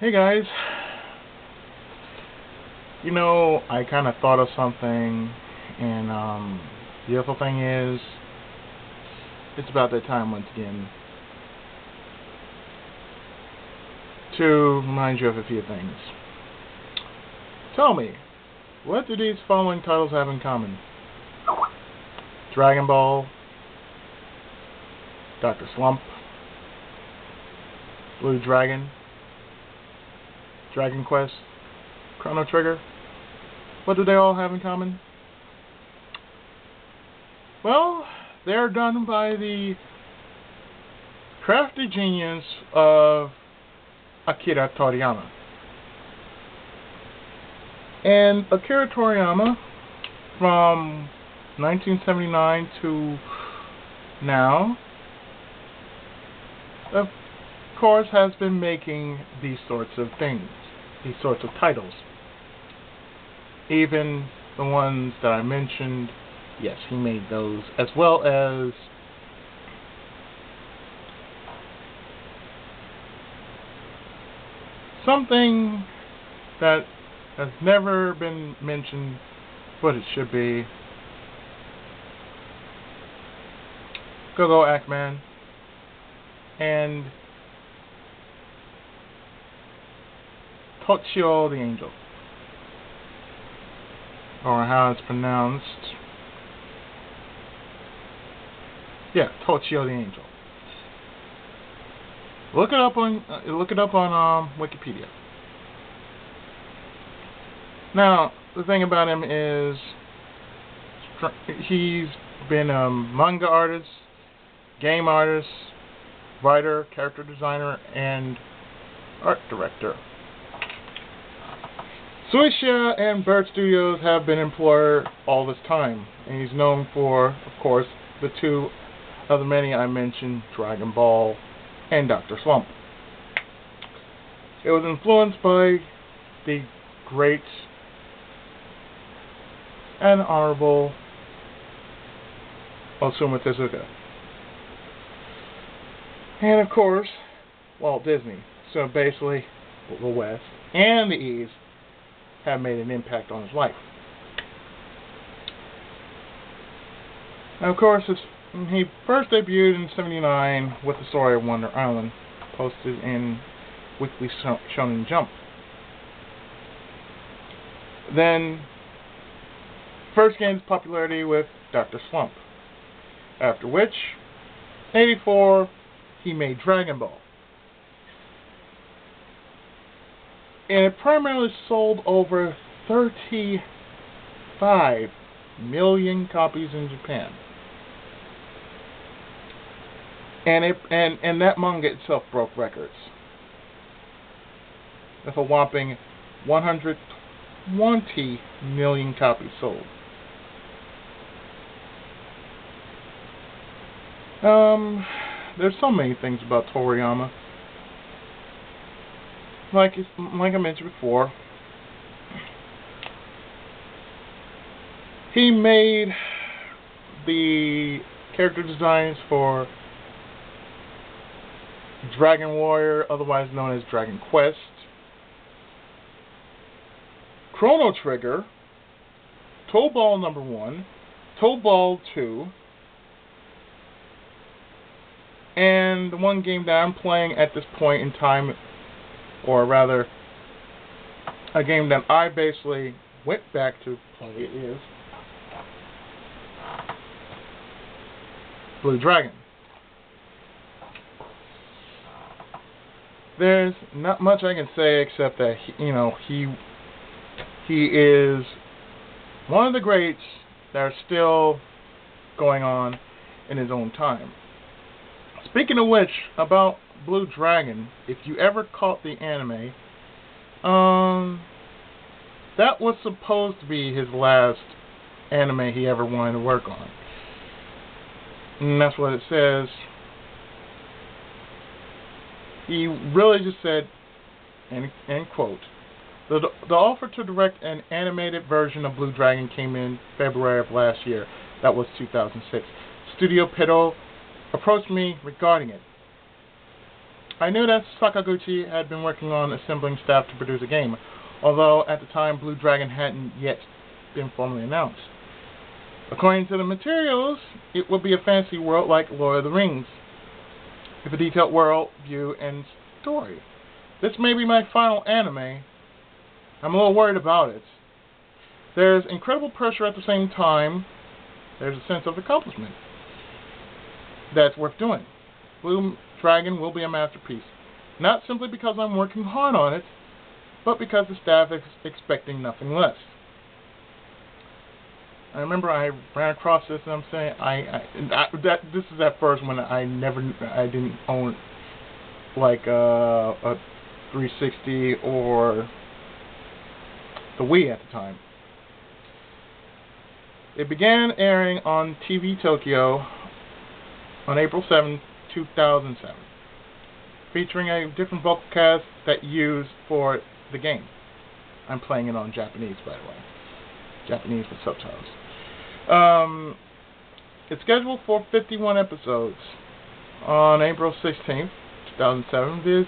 Hey guys, I kind of thought of something, and the beautiful thing is, it's about that time once again to remind you of a few things. Tell me, what do these following titles have in common? Dragon Ball, Dr. Slump, Blue Dragon, Dragon Quest, Chrono Trigger. What do they all have in common? Well, they're done by the crafty genius of Akira Toriyama. And Akira Toriyama, from 1979 to now, of course, has been making these sorts of things, these sorts of titles. Even the ones that I mentioned, yes, he made those, as well as something that has never been mentioned, but it should be. Go Ackman and Tochio the Angel, or how it's pronounced. Yeah, Tochio the Angel. Look it up on Wikipedia. Now, the thing about him is he's been a manga artist, game artist, writer, character designer, and art director. Suisha and Bird Studios have been employed all this time, and he's known for, of course, the two of the many I mentioned, Dragon Ball and Dr. Slump. It was influenced by the great and honorable Osamu Tezuka. And of course, Walt Disney. So basically, the West and the East have made an impact on his life. Now, of course, he first debuted in '79 with the story of Wonder Island, posted in Weekly Shonen Jump. Then, first gained popularity with Dr. Slump, after which, in '84, he made Dragon Ball. And it primarily sold over 35 million copies in Japan. And that manga itself broke records, with a whopping 120 million copies sold. There's so many things about Toriyama. Like I mentioned before, he made the character designs for Dragon Warrior, otherwise known as Dragon Quest, Chrono Trigger, Toe Ball #1, Toe Ball 2, and the one game that I'm playing at this point in time, or rather, a game that I basically went back to play, is Blue Dragon. There's not much I can say except that he is one of the greats that are still going on in his own time. Speaking of which, about Blue Dragon, if you ever caught the anime, that was supposed to be his last anime he ever wanted to work on. And that's what it says. He really just said, and quote, the offer to direct an animated version of Blue Dragon came in February of last year. That was 2006. Studio Pitto approached me regarding it. I knew that Sakaguchi had been working on assembling staff to produce a game, although at the time Blue Dragon hadn't yet been formally announced. According to the materials, it would be a fantasy world like Lord of the Rings, with a detailed world, view, and story. This may be my final anime. I'm a little worried about it. There's incredible pressure at the same time. There's a sense of accomplishment that's worth doing. Blue Dragon will be a masterpiece, not simply because I'm working hard on it, but because the staff is expecting nothing less. I remember I ran across this, and I'm saying this is at first when I didn't own like a 360 or the Wii at the time. It began airing on TV Tokyo on April 7, 2007, featuring a different vocal cast that used for the game. I'm playing it on Japanese, by the way. Japanese with subtitles. It's scheduled for 51 episodes. On April 16th, 2007, Viz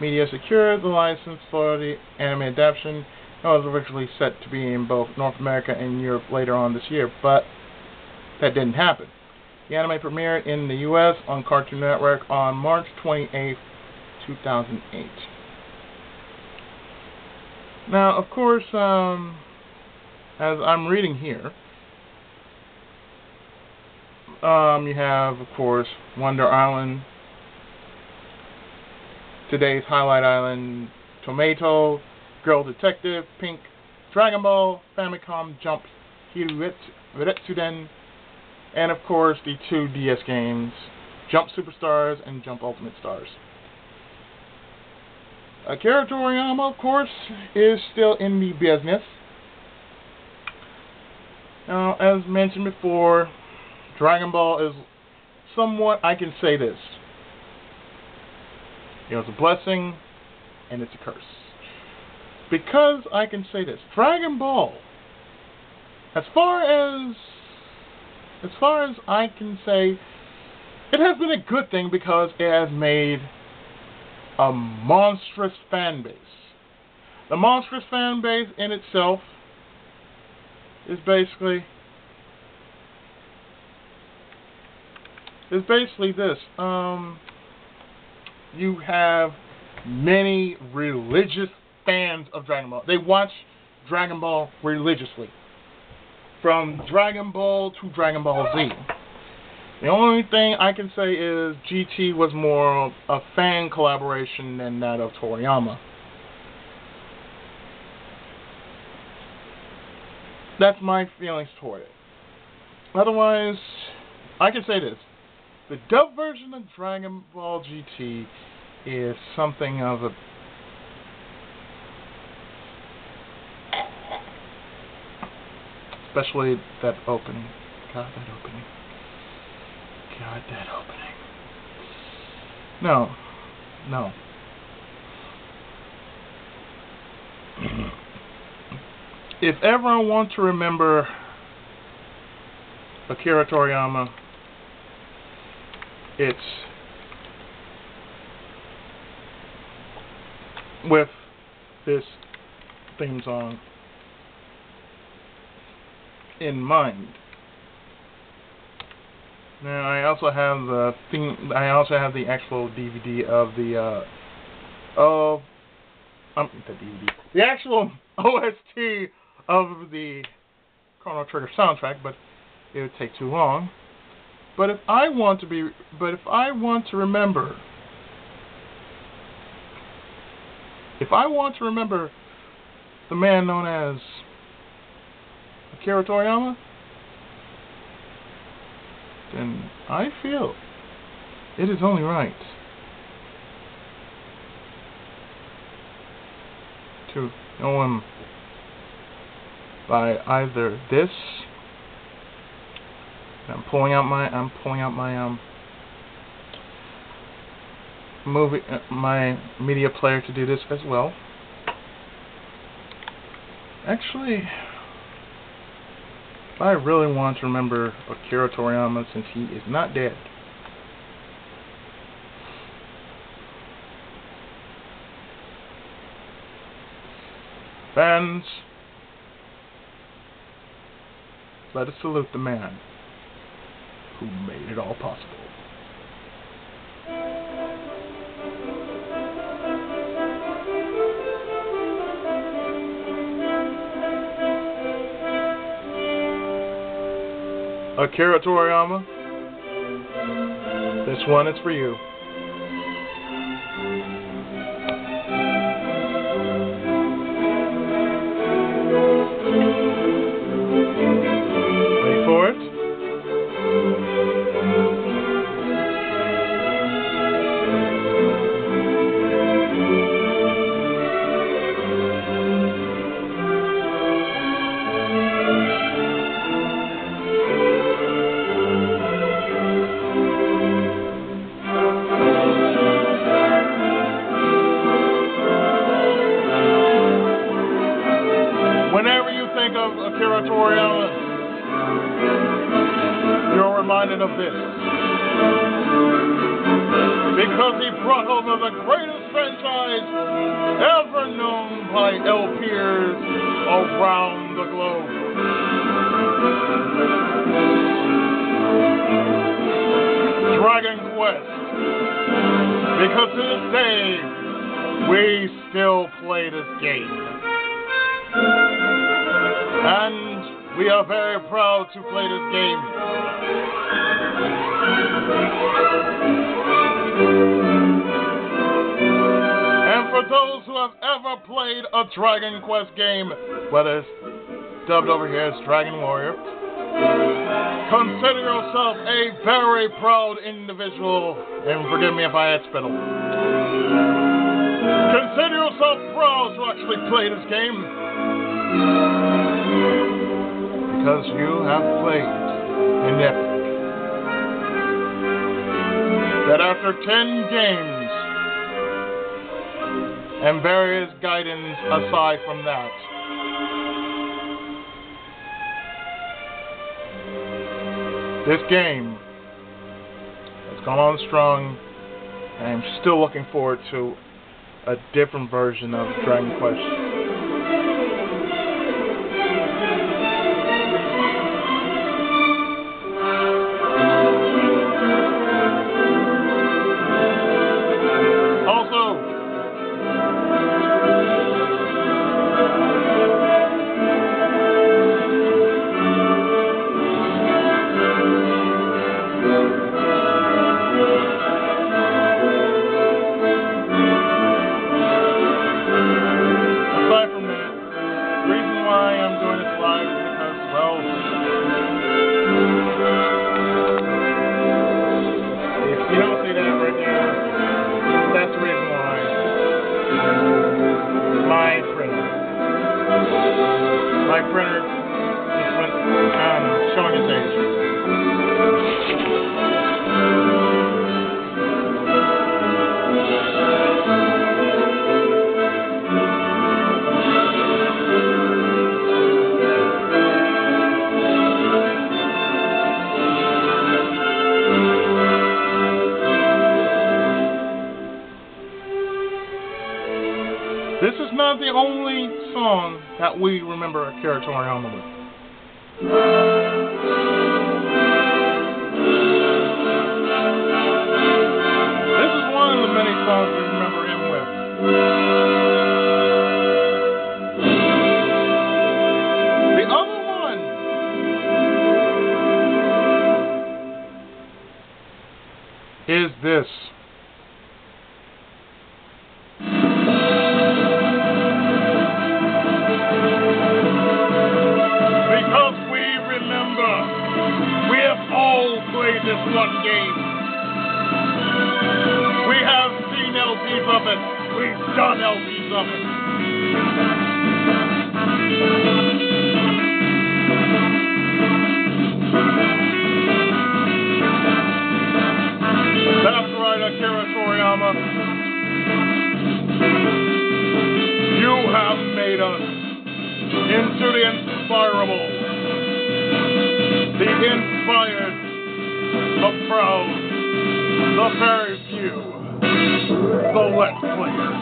Media secured the license for the anime adaptation. It was originally set to be in both North America and Europe later on this year, but that didn't happen. The anime premiered in the US on Cartoon Network on March 28, 2008. Now, of course, as I'm reading here, you have, of course, Wonder Island, Today's Highlight Island, Tomato, Girl Detective, Pink, Dragon Ball, Famicom, Jump, Hiretsuden, and of course the 2 DS games, Jump Superstars and Jump Ultimate Stars. Akira Toriyama, of course, is still in the business. Now, as mentioned before, Dragon Ball is somewhat, I can say this, it was a blessing and it's a curse. Because I can say this, Dragon Ball, as far as I can say, it has been a good thing because it has made a monstrous fan base. The monstrous fan base in itself is basically this. You have many religious fans of Dragon Ball. They watch Dragon Ball religiously. From Dragon Ball to Dragon Ball Z. The only thing I can say is GT was more a fan collaboration than that of Toriyama. That's my feelings toward it. Otherwise, I can say this. The dub version of Dragon Ball GT is something of a... Especially that opening. God, that opening. God, that opening. No. No. If ever I want to remember Akira Toriyama, it's with this theme song in mind. Now I also have the theme. I also have the actual DVD of the the actual OST of the Chrono Trigger soundtrack, but it would take too long. But if I want to remember the man known as Akira Toriyama, then I feel it is only right to know him by either this. I'm pulling out my my media player to do this as well. Actually, I really want to remember Akira Toriyama since he is not dead. Fans, let us salute the man who made it all possible. Akira Toriyama, this one is for you. Wait for it. Whenever you think of Akira Toriyama, you're reminded of this. Because he brought over the greatest franchise ever known by LPers around the globe. Dragon Quest. Because to this day, we still play this game. And we are very proud to play this game. And for those who have ever played a Dragon Quest game, whether it's dubbed over here as Dragon Warrior, consider yourself a very proud individual, and forgive me if I add spittle. Consider yourself proud to actually play this game. Because you have played an epic that after 10 games and various guidance aside from that, this game has gone on strong, and I'm still looking forward to a different version of Dragon Quest. My printer just went showing its age. This is not the only song that we remember Akira Toriyama with. This is one of the many songs we remember him with. The other one is this. This one game. We have seen LPs of it. We've done LPs of it. That's right, Akira Toriyama. You have made us into the inspirable, the inspired, the proud, the very few, the Let's Players.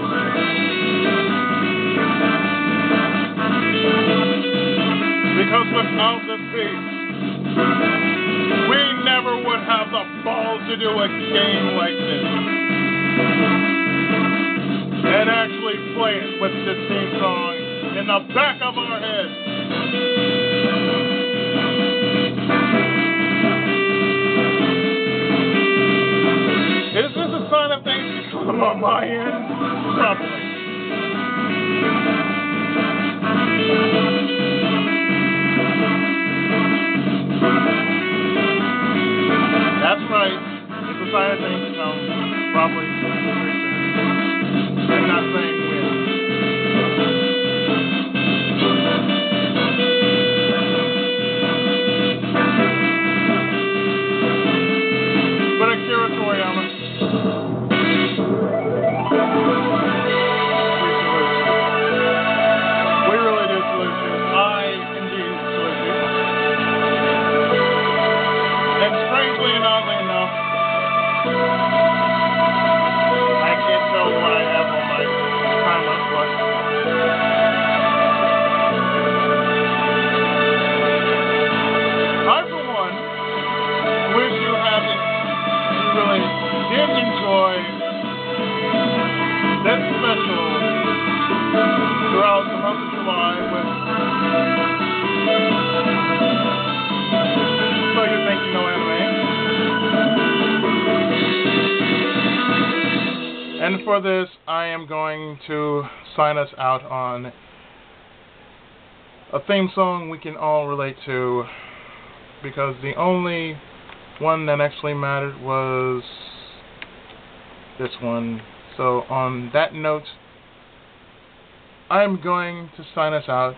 without this piece, we never would have the balls to do a game like this and actually play it with this theme song in the back of our heads. Is this a sign of things to come on my end? Probably. That's right. It's a sign of things to come. Probably. I'm not saying when. But Akira Toriyama. We really do salute you. I indeed salute you. And strangely and oddly enough, I can't tell what I have on my timer, but I, for one, wish you really did enjoy this special throughout the month of July with So You Think You Know Anime. And for this, I am going to sign us out on a theme song we can all relate to, because the only one that actually mattered was this one. So on that note, I'm going to sign us out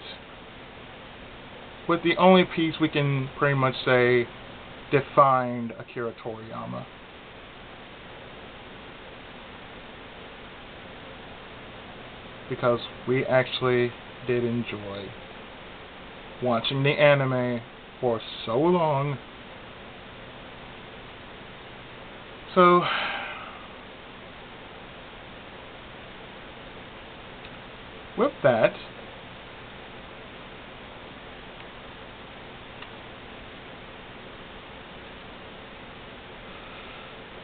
with the only piece we can pretty much say defined Akira Toriyama. Because we actually did enjoy watching the anime for so long. So, with that,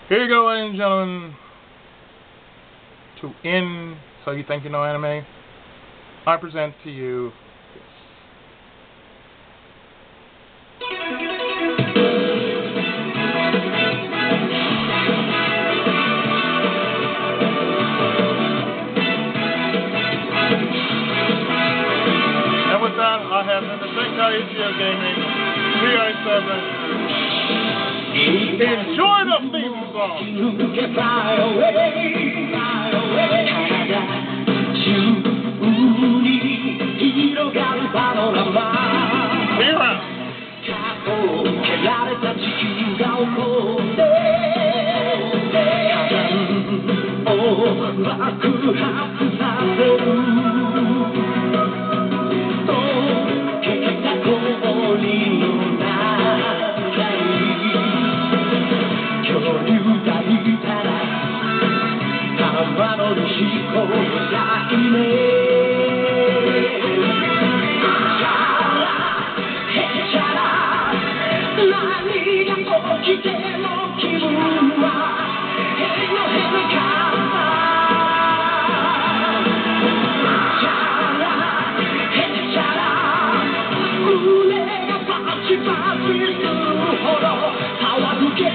here you go, ladies and gentlemen, to end So You Think You Know Anime, I present to you this. And with that, I have the Senkaiichi Gaming PI7. Enjoy the theme song! See you around. Power to get